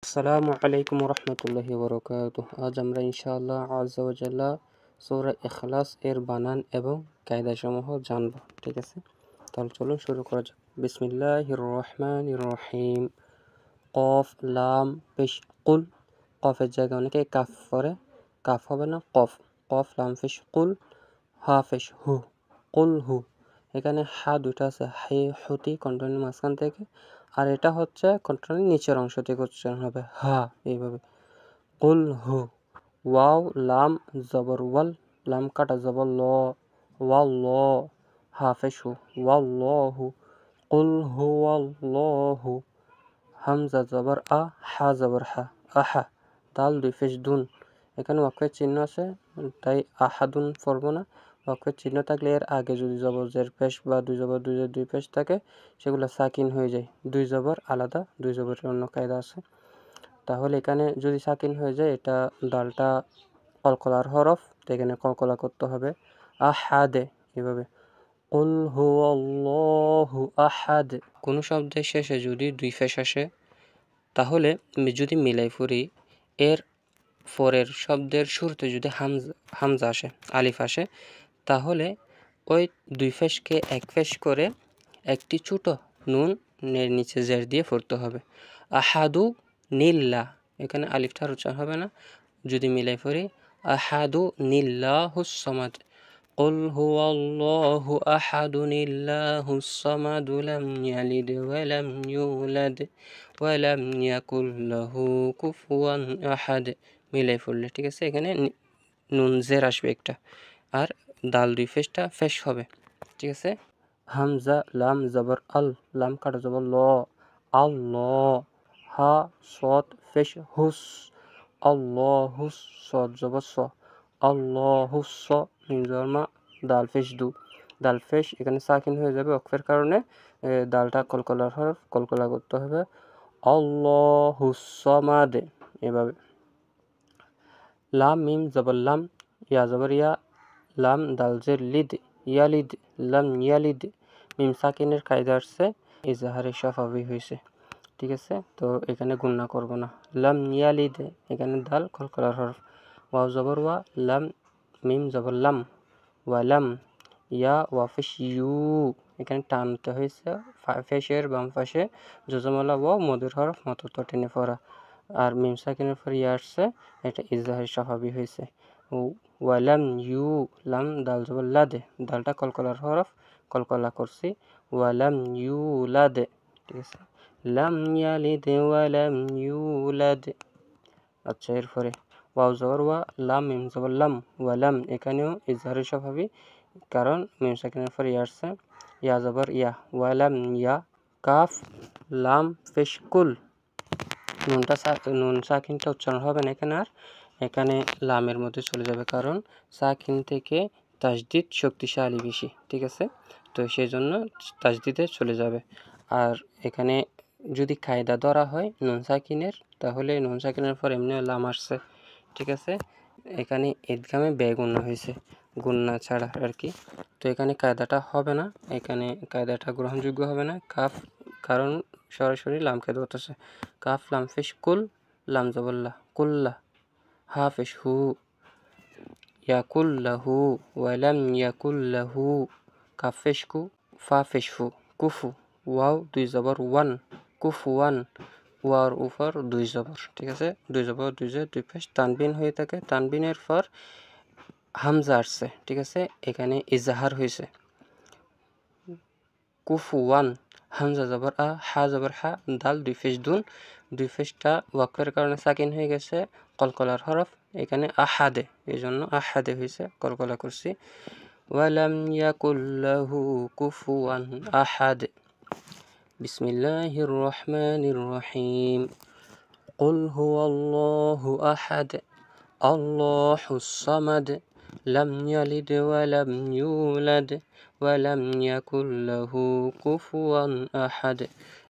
আসসালামু আলাইকুম রহমতুল্লাহি বরকাতুহ। আজ আমরা ইনশাআল্লাহ আযজা ওয়া জাল্লা সূরা ইখলাস এর বানান এবং কায়দাসমূহ জানব। ঠিক আছে, তাহলে চলুন শুরু করা যাক। বিসমিল্লাহির রহমানির রহিম। কফ লাম পেশ কুল। কফের জায়গায় অনেকে কাফ করে, কাফ হবে না, কফ। কফ লাম পেশ কুল, হা পেশ হু, কুল হু। এখানে হা দুটো আছে, হে হুতি কন্ট্রোলের মাঝখান থেকে, আর এটা হচ্ছে কন্ট্রোলের নিচের অংশ থেকে উচ্চারণ হবে হা, এইভাবে কুল হু। ওয়াও লাম জবর ওয়াল, লাম কাটা জবর ল, ওয়াল ল, হা পেশ হু, ওয়াল ল হু, কুল হু ওয়াল হু। হামজা জবর আ, হা জবর হা, আহা। দাল দুই পেশ দুন। এখানে ওয়াক্ফের চিহ্ন আছে, তাই আহাদুন পড়ব না। ওয়াক্ফের চিহ্ন থাকলে এর আগে যদি জবর জের পেশ বা দুই জবর দুই জের দুই পেশ থাকে, সেগুলো সাকিন হয়ে যায়। দুই জবর আলাদা, দুই জবরের অন্য কায়দা আছে। তাহলে এখানে যদি সাকিন হয়ে যায়, এটা দালটা কলকলার হরফ, তো এখানে কলকলা করতে হবে আহাদে, এভাবে কুল হুয়াল্লাহু আহাদ। কোনো শব্দের শেষে যদি দুই পেশ আসে, তাহলে যদি মিলাই ফুরি, এর পরের শব্দের শুরুতে যদি হামজা আসে, আলিফ আসে, তাহলে ওই দুই পেশকে এক পেশ করে একটি ছোট নুন নিচে জের দিয়ে পড়তে হবে। আহাদু নিল্লা, এখানে আলিফটার উচ্চারণ হবে না। যদি মিলাই পড়ি, আহাদু নিল্লাহুস সামাদ, কুল হুয়াল্লাহু আহাদুন ইল্লাহুস সামাদু লাম ইয়ালিদ ওয়া লাম ইউলাদ ওয়া লাম ইয়াকুল লাহু কুফুয়ান আহাদ। মিলাই পড়লে ঠিক আছে, এখানে নুন জের আসবে একটা, আর দাল দুই পেশটা পেশ হবে। ঠিক আছে, হামজা লাম জবর আল, লাম কাটা জবর ল, আল্লাহ। হা সদ পেশ হুস, আল্লাহুস, সদ জবর স, আল্লাহুস, মিম জবর মা, দাল পেশ দু। দাল পেশ এখানে সাকিন হয়ে যাবে ওয়াকফের কারণে, দালটা কলকলার হরফ, কলকলা করতে হবে আল্লাহুস সামাদ, এভাবে। লাম মিম জবর লাম, ইয়া জবর ইয়া, লাম দাল জের লিদ, ইয়ালিদ, লাম ইয়ালিদ। মিম সাকিনের কায়দা আসছে, ইজাহারে শাফাবি হয়েছে। ঠিক আছে, তো এখানে গুণনা করব না। লাম ইয়ালিদ, এখানে দাল কলকলার হরফ। ওয়াও জবর ওয়া, লাম মিম জবর লাম, ওয়ালাম। ইয়া ওয়াফিস ইউ, এখানে টানতে হয়েছে, ফেসের বাম পাশে জজমালা ওয়া মধুর হরফ মত টেনে পড়া, আর মিম সাকিনের পর ইয়া আসছে, এটা ইজাহারে শাফাবি হয়েছে। ওয়ালাম ইউ, লাম দাল জবর লাদে, দালটা কলকলার হরফ, কলকলা করছি, ওয়ালাম ইউলাদ। ঠিক আছে, লাম ইয়ালিদ ওয়ালাম ইউলাদ। আচ্ছা, এরপরে ওয়াও জবর ওয়া, লাম মিম জবর লাম, ওয়ালাম। এখানেও ইজহারে স্বভাবী, কারণ মিম সাকিনের পর ইয়া আসছে, ইয়া জবর ইয়া, ওয়ালাম ইয়া। কাফ লাম পেশ কুল, নুন সাকিনটা উচ্চারণ হবে না এখানে, আর এখানে লামের মধ্যে চলে যাবে, কারণ সাকিন থেকে তাসদিদ শক্তিশালী বেশি। ঠিক আছে, তো সেই জন্য তাসদিদে চলে যাবে। আর এখানে যদি কায়দা ধরা হয় নুন সাকিনের, তাহলে নুন সাকিনের পর এমনি লাম আসছে। ঠিক আছে, এখানে ঈদগামে গুণনা হয়েছে, গুণনা ছাড়া আর কি। তো এখানে কায়দাটা হবে না, এখানে কায়দাটা গ্রহণযোগ্য হবে না। কাফ, কারণ সরাসরি লামকে ধরতেছে। কাফ লাম পেশ কুল, লাম জবল্লা, কুল্লা। হা পেশ হু, ইয়াকুল্লাহু, ওয়ালাম ইয়াকুল্লাহু। কাফ পেশ কু, ফা পেশ ফু, কুফু। ওয়াও দুই জবর ওয়ান, কুফুয়ান। ওয়ার উপর দুই জবর। ঠিক আছে, দুই জবর দুই জের দুই পেশ তানবিন হয়ে থাকে, তানবিনের পর হামজা আসছে। ঠিক আছে, এখানে ইজাহার হয়েছে কুফুয়ান। হামজা জবর আ, হা জবর হা, দাল দুই পেশ দুন, দুই পেশটা ওয়াক্ফের কারণে সাকিন হয়ে গেছে, কলকলার হরফ, এখানে আহাদে, এই জন্য আহাদে হয়েছে, কলকলা করছি। ওয়ালাম ইয়াকুল্লাহু কুফুয়ান আহাদ। বিসমিল্লাহির রহমানির রহিম। কুল হুয়াল্লাহু আহাদ, আল্লাহুস সামাদ, লাম ইয়ালিদ ওয়া লাম ইউলাদ ওয়া লাম ইয়াকুল লাহু কুফুয়ান আহাদ।